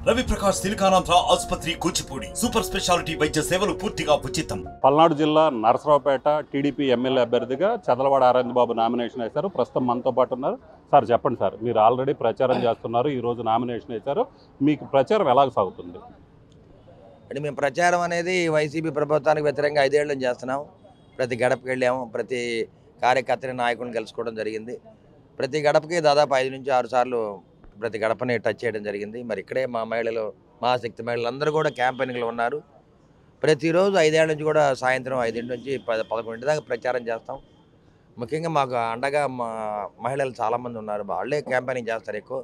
రవి ప్రకాష్ సిలికానాంధ్ర ఆసుపత్రి Kuchipudi super speciality వైద్య సేవలు పూర్తిగా ఉచితం. పల్నాడు జిల్లా నరసరావుపేట టీడీపీ ఎమ్మెల్యే అభ్యర్థిగా చదలవాడ ఆనంద్ బాబు నామినేషన్ వేశారు. ప్రస్తుతం మనతో పాటు ఉన్నారు. సార్ చెప్పండి సార్, మీరు ఆల్రెడీ ప్రచారం చేస్తున్నారు, ఈరోజు నామినేషన్ వేశారు, మీకు ప్రచారం ఎలా సాగుతుంది? అంటే మేము ప్రచారం అనేది వైసీపీ ప్రభుత్వానికి వ్యతిరేకంగా 5 ఏళ్ళ నుంచి చేస్తున్నాం. ప్రతి గడపకి వెళ్ళాము, ప్రతి కార్యకర్తని నాయకులను కలుసుకోవడం జరిగింది. ప్రతి గడపకి దాదాపు 5 నుంచి 6 సార్లు ప్రతి గడపని టచ్ చేయడం జరిగింది. మరి ఇక్కడే మా మహిళలు, మా శక్తి మహిళలు అందరూ కూడా క్యాంపెయినింగ్లో ఉన్నారు. ప్రతిరోజు 5 ఏళ్ళ నుంచి కూడా సాయంత్రం 5 నుంచి 11 దాకా ప్రచారం చేస్తాం. ముఖ్యంగా మాకు అండగా మా మహిళలు చాలామంది ఉన్నారు, వాళ్ళే క్యాంపెయినింగ్ చేస్తారు ఎక్కువ.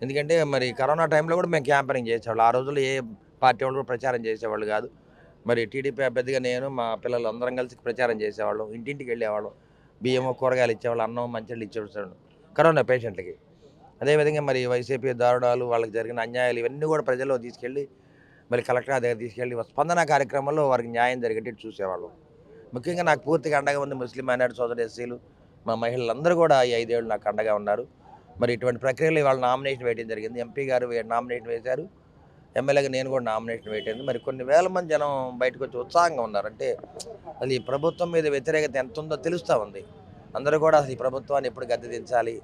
ఎందుకంటే మరి కరోనా టైంలో కూడా మేము క్యాంపెయినింగ్ చేసేవాళ్ళు. ఆ రోజుల్లో ఏ పార్టీ వాళ్ళు కూడా ప్రచారం చేసేవాళ్ళు కాదు. మరి టీడీపీ అభ్యర్థిగా నేను, మా పిల్లలు అందరం కలిసి ప్రచారం చేసేవాళ్ళం. ఇంటింటికి వెళ్ళేవాళ్ళం, బియ్యము కూరగాయలు ఇచ్చేవాళ్ళు, అన్నం మంచిళ్ళు ఇచ్చేవాళ్ళు కరోనా పేషెంట్లకి. అదేవిధంగా మరి వైసీపీ దారుణాలు, వాళ్ళకి జరిగిన అన్యాయాలు ఇవన్నీ కూడా ప్రజల్లో తీసుకెళ్ళి మరి కలెక్టర్ దగ్గర తీసుకెళ్ళి స్పందన కార్యక్రమంలో వారికి న్యాయం జరిగేటట్టు చూసేవాళ్ళం. ముఖ్యంగా నాకు పూర్తిగా అండగా ఉంది ముస్లిం మైనారిటీ సోదరు, ఎస్సీలు, మా మహిళలందరూ కూడా ఈ 5 ఏళ్ళు నాకు అండగా ఉన్నారు. మరి ఇటువంటి ప్రక్రియలో ఇవాళ నామినేషన్ వేయడం జరిగింది. ఎంపీ గారు నామినేషన్ వేశారు, ఎమ్మెల్యేగా నేను కూడా నామినేషన్ వేయటం. మరి కొన్ని వేల మంది జనం బయటకు వచ్చి ఉత్సాహంగా ఉన్నారు. అంటే అది ఈ ప్రభుత్వం మీద వ్యతిరేకత ఎంత ఉందో తెలుస్తూ ఉంది. అందరూ కూడా అసలు ఈ ప్రభుత్వాన్ని ఎప్పుడు గద్దె దించాలి,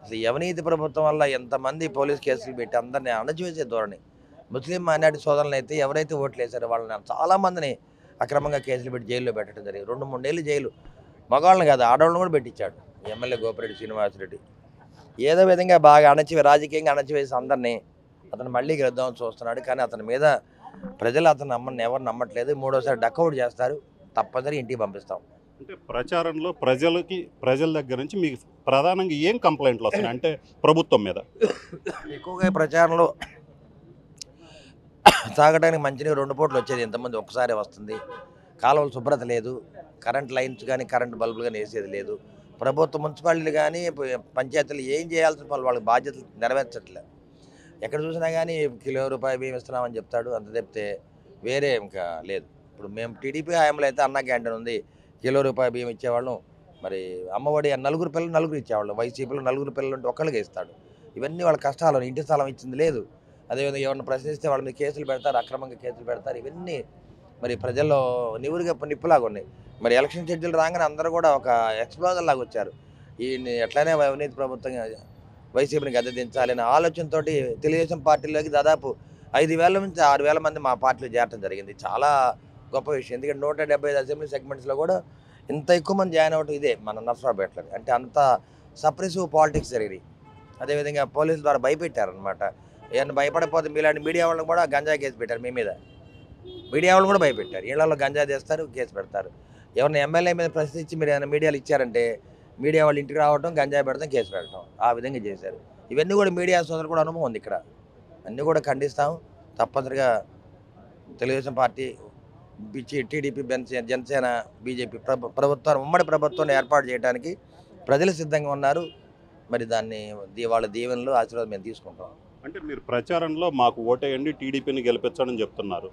అసలు అవినీతి ప్రభుత్వం వల్ల ఎంతమంది పోలీస్ కేసులు పెట్టి అందరినీ అణచివేసే ధోరణి. ముస్లిం మైనారిటీ సోదరులను అయితే ఎవరైతే ఓట్లు వేశారో వాళ్ళని చాలామందిని అక్రమంగా కేసులు పెట్టి జైల్లో పెట్టడం జరిగింది. 2-3 ఏళ్ళు జైలు, మగవాళ్ళని కాదు ఆడవాళ్ళని కూడా పెట్టించాడు ఎమ్మెల్యే గోపిరెడ్డి శ్రీనివాసరెడ్డి. ఏదో విధంగా బాగా రాజకీయంగా అణచివేసి అందరినీ అతను మళ్ళీ గెలుద్దామని చూస్తున్నాడు. కానీ అతని మీద ప్రజలు అతను ఎవరు నమ్మట్లేదు. 3వసారి డక్అవుట్ చేస్తారు, తప్పనిసరి ఇంటికి పంపిస్తాం. అంటే ప్రచారంలో ప్రజల దగ్గర నుంచి మీకు ప్రధానంగా ఏం కంప్లైంట్లు వస్తున్నాయి అంటే ప్రభుత్వం మీద? ఎక్కువగా ప్రచారంలో తాగడానికి మంచినీరు 2 పూటలు వచ్చేది, ఎంతమంది ఒక్కసారి వస్తుంది. కాలువలు శుభ్రత లేదు, కరెంట్ లైన్స్ కానీ కరెంట్ బల్బులు కానీ వేసేది లేదు. ప్రభుత్వ మున్సిపాలిటీలు కానీ పంచాయతీలు ఏం చేయాల్సిన వాళ్ళకి బాధ్యతలు నెరవేర్చట్లేదు. ఎక్కడ చూసినా కానీ కిలో రూపాయి బియ్యం ఇస్తున్నామని చెప్తాడు, అంత చెప్తే వేరే ఇంకా లేదు. ఇప్పుడు మేము టీడీపీ హయాంలో అయితే అన్నా క్యాంటీన్ ఉంది, కిలో రూపాయి బియ్యం ఇచ్చేవాళ్ళం. మరి అమ్మఒడి 4 పిల్లలు 4 ఇచ్చేవాళ్ళం. వైసీపీలో 4 పిల్లలు ఉంటే ఒక్కళ్ళకే ఇస్తాడు. ఇవన్నీ వాళ్ళ కష్టాలు, ఇంటి స్థలం ఇచ్చింది లేదు. అదేవిధంగా ఎవరిని ప్రశ్నిస్తే వాళ్ళ మీద కేసులు పెడతారు, అక్రమంగా కేసులు పెడతారు. ఇవన్నీ మరి ప్రజల్లో నివురుగా నిప్పులాగా ఉన్నాయి. మరి ఎలక్షన్ షెడ్యూల్ రాగానే అందరూ కూడా ఒక ఎక్స్ప్లోజర్ లాగా వచ్చారు. ఈ ఎట్లనే అవినీతి ప్రభుత్వం వైసీపీని గద్దె దించాలనే ఆలోచనతో తెలుగుదేశం పార్టీలోకి దాదాపు 5,000 నుంచి 6,000 మంది మా పార్టీలో చేరడం జరిగింది. చాలా గొప్ప విషయం. ఎందుకంటే 175 అసెంబ్లీ సెగ్మెంట్స్లో కూడా ఇంత ఎక్కువ మంది జాయిన్ అవ్వడం ఇదే మన నరసరావుపేటలో. అంటే అంత సప్రెసివ్ పాలిటిక్స్ జరిగింది. అదేవిధంగా పోలీసుల ద్వారా భయపెట్టారనమాట. ఏమన్నా భయపడకపోతే మీలాంటి మీడియా వాళ్ళని కూడా గంజాయి కేసు పెట్టారు మీ మీద. మీడియా వాళ్ళు కూడా భయపెట్టారు, ఇళ్లలో గంజాయి చేస్తారు, కేసు పెడతారు. ఎవరిని ఎమ్మెల్యే మీద ప్రశ్నించి మీరు ఏమైనా మీడియాలు ఇచ్చారంటే మీడియా వాళ్ళు ఇంటికి రావడం, గంజాయి పెడతాం, కేసు పెట్టడం, ఆ విధంగా చేశారు. ఇవన్నీ కూడా మీడియా సోదరులు కూడా అనుభవం ఉంది ఇక్కడ. అన్నీ కూడా ఖండిస్తాం. తప్పనిసరిగా Telugu Desam party, TDP, Janasena, BJP ప్రభుత్వాన్ని, ఉమ్మడి ప్రభుత్వాన్ని ఏర్పాటు చేయడానికి ప్రజలు సిద్ధంగా ఉన్నారు. మరి దాన్ని వాళ్ళ దీవెనలు, ఆశీర్వాదం మేము తీసుకుంటాం. అంటే మీరు ప్రచారంలో మాకు ఓటేయండి, టీడీపీని గెలిపించడం చెప్తున్నారు.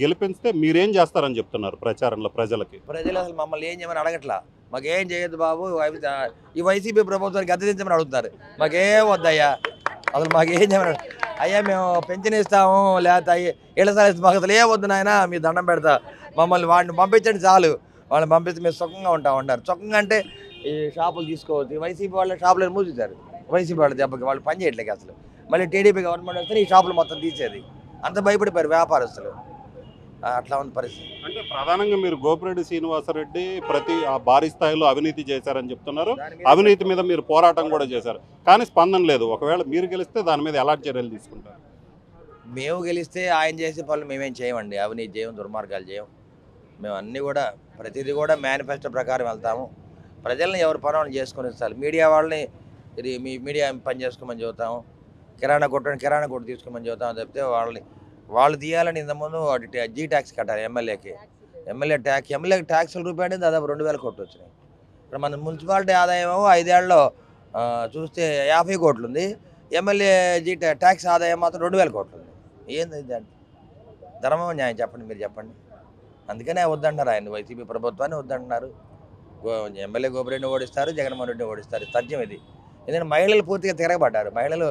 గెలిపిస్తే మీరేం చేస్తారని చెప్తున్నారు ప్రచారంలో ప్రజలకి? ప్రజలు అసలు మమ్మల్ని ఏం చేయమని అడగట్లా. మాకేం చేయొద్దు బాబు, ఈ వైసీపీ ప్రభుత్వానికి గద్దె దించమని అడుగుతున్నారు. మాకేం వద్దయ్యా, అసలు మాకేం చేయమని. అయ్యా మేము పెన్షన్ ఇస్తాము, లేకపోతే ఇళ్ళ స్థలం ఇస్తాం, మాకు అసలు ఏ వద్దు నాయన, మీ దండం పెడతా, మమ్మల్ని వాడిని పంపించండి చాలు, వాళ్ళని పంపిస్తే మేము సుఖంగా ఉంటామన్నారు. సుఖంగా అంటే ఈ షాపులు తీసుకోవచ్చు. వైసీపీ వాళ్ళ షాపులను మూసేశారు. వైసీపీ వాళ్ళ దెబ్బకి వాళ్ళు పని చేయట్లేదు అసలు. మళ్ళీ టీడీపీ గవర్నమెంట్ వస్తే ఈ షాపులు మొత్తం తీసేది. అంత భయపడిపోయారు వ్యాపారస్తులు. అట్లా ఉంది పరిస్థితి. అంటే ప్రధానంగా మీరు గోపిరెడ్డి శ్రీనివాసరెడ్డి భారీ స్థాయిలో అవినీతి చేశారని చెప్తున్నారు. అవినీతి మీద మీరు పోరాటం కూడా చేశారు, కానీ స్పందన లేదు. ఒకవేళ మీరు గెలిస్తే దాని మీద ఎలాంటి చర్యలు తీసుకుంటారు? మేము గెలిస్తే ఆయన చేసే పనులు మేమేం చేయమండి. అవినీతి చేయం, దుర్మార్గాలు చేయం. మేము అన్నీ కూడా ప్రతిదీ కూడా మేనిఫెస్టో ప్రకారం వెళ్తాము. ప్రజల్ని ఎవరు పనులు చేసుకొని ఇస్తారు. మీడియా వాళ్ళని ఇది మీ మీడియా పని చేసుకోమని చెబుతాము. కిరాణా కొట్టు తీసుకోమని చెబుతాము తప్పితే వాళ్ళు తీయాలని ఇంతకుముందు జీ ట్యాక్స్ కట్టాలి ఎమ్మెల్యేకి. ఎమ్మెల్యేకి ట్యాక్సుల రూపాయలు దాదాపు 2,000 కోట్లు వచ్చినాయి. ఇప్పుడు మన మున్సిపాలిటీ ఆదాయం 5 ఏళ్ళలో చూస్తే 50 కోట్లు ఉంది. ఎమ్మెల్యే ట్యాక్స్ ఆదాయం మాత్రం 2,000 కోట్లు ఉంది. ఏంది దాన్ని ధర్మం, న్యాయం చెప్పండి, మీరు చెప్పండి. అందుకనే వద్దంటున్నారు ఆయన, వైసీపీ ప్రభుత్వాన్ని వద్దంటున్నారు. ఎమ్మెల్యే గోపిరెడ్డిని ఓడిస్తారు, జగన్మోహన్ రెడ్డిని ఓడిస్తారు. సత్యం ఇది. ఎందుకంటే మహిళలు పూర్తిగా తిరగబడ్డారు. మహిళలు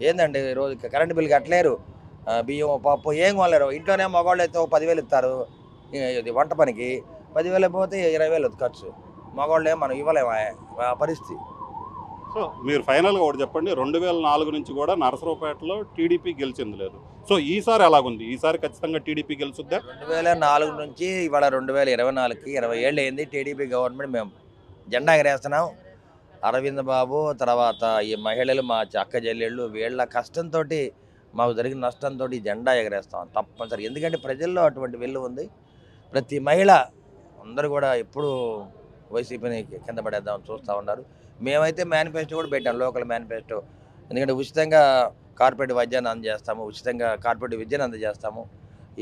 ఏందండి రోజు కరెంటు బిల్లు కట్టలేరు, బియ్యం పప్పు ఏం కొనలేరు. ఇంట్లోనే మగవాళ్ళు అయితే 10,000 ఇస్తారు ఇది వంట పనికి, 10,000 పోతే 20,000 ఖర్చు. మగవాళ్ళు మనం ఇవ్వలేము ఆ పరిస్థితి. సో మీరు ఫైనల్గా ఒకటి చెప్పండి, 2004 నుంచి కూడా నరసరావుపేటలో టీడీపీ గెలిచింది లేదు. సో ఈసారి ఎలాగుంది? ఈసారి ఖచ్చితంగా టీడీపీ గెలుచుద్దా? 2004 నుంచి ఇవాళ 2024కి 20 ఏళ్ళు అయింది టీడీపీ గవర్నమెంట్. మేము జెండా ఎగరేస్తున్నాం. అరవింద్ బాబు తర్వాత ఈ మహిళలు మా అక్క చెల్లెళ్ళు వీళ్ళ కష్టంతో మాకు జరిగిన నష్టంతో జెండా ఎగరేస్తాం తప్పనిసరి. ఎందుకంటే ప్రజల్లో అటువంటి వెళ్ళు ఉంది. ప్రతి మహిళ అందరూ కూడా ఎప్పుడు వైసీపీని కింద పడేద్దామని చూస్తూ ఉన్నారు. మేమైతే మేనిఫెస్టో కూడా పెట్టాం, లోకల్ మేనిఫెస్టో. ఎందుకంటే ఉచితంగా కార్పొరేట్ వైద్యాన్ని అందజేస్తాము, ఉచితంగా కార్పొరేట్ విద్యను అందజేస్తాము,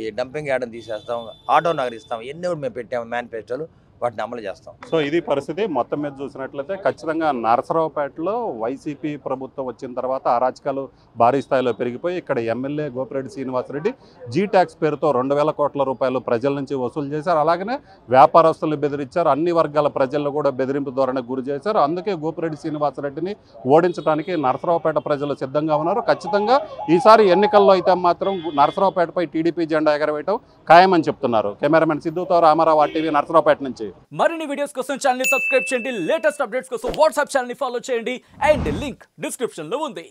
ఈ డంపింగ్ యార్డ్ని తీసేస్తాం, ఆటో నగరిస్తాం. ఎన్ని కూడా మేము పెట్టాము మేనిఫెస్టోలు, వాటిని అమలు చేస్తాం. సో ఇది పరిస్థితి. మొత్తం మీద చూసినట్లయితే ఖచ్చితంగా నరసరావుపేటలో వైసీపీ ప్రభుత్వం వచ్చిన తర్వాత అరాచకాలు భారీ స్థాయిలో పెరిగిపోయి ఇక్కడ MLA Gopireddy Srinivasareddy G tax పేరుతో 2,000 కోట్ల రూపాయలు ప్రజల నుంచి వసూలు చేశారు. అలాగనే వ్యాపారస్తులు బెదిరించారు, అన్ని వర్గాల ప్రజలను కూడా బెదిరింపు ధోరణి గురి చేశారు. అందుకే గోపిరెడ్డి శ్రీనివాసరెడ్డిని ఓడించడానికి నరసరావుపేట ప్రజలు సిద్ధంగా ఉన్నారు. ఖచ్చితంగా ఈసారి ఎన్నికల్లో అయితే మాత్రం నరసరావుపేటపై టీడీపీ జెండా ఎగరవేయటం ఖాయమని చెప్తున్నారు. కెమెరామెన్ సిద్ధుతో రామారావు టీవీ నరసరావుపేట నుంచి. మరిన్ని వీడియోస్ కోసం ఛానల్ ని సబ్స్క్రైబ్ చేయండి, లేటెస్ట్ అప్డేట్స్ కోసం వాట్సాప్ ఛానల్ ని ఫాలో చేయండి అండ్ లింక్ డిస్క్రిప్షన్ లో ఉంది.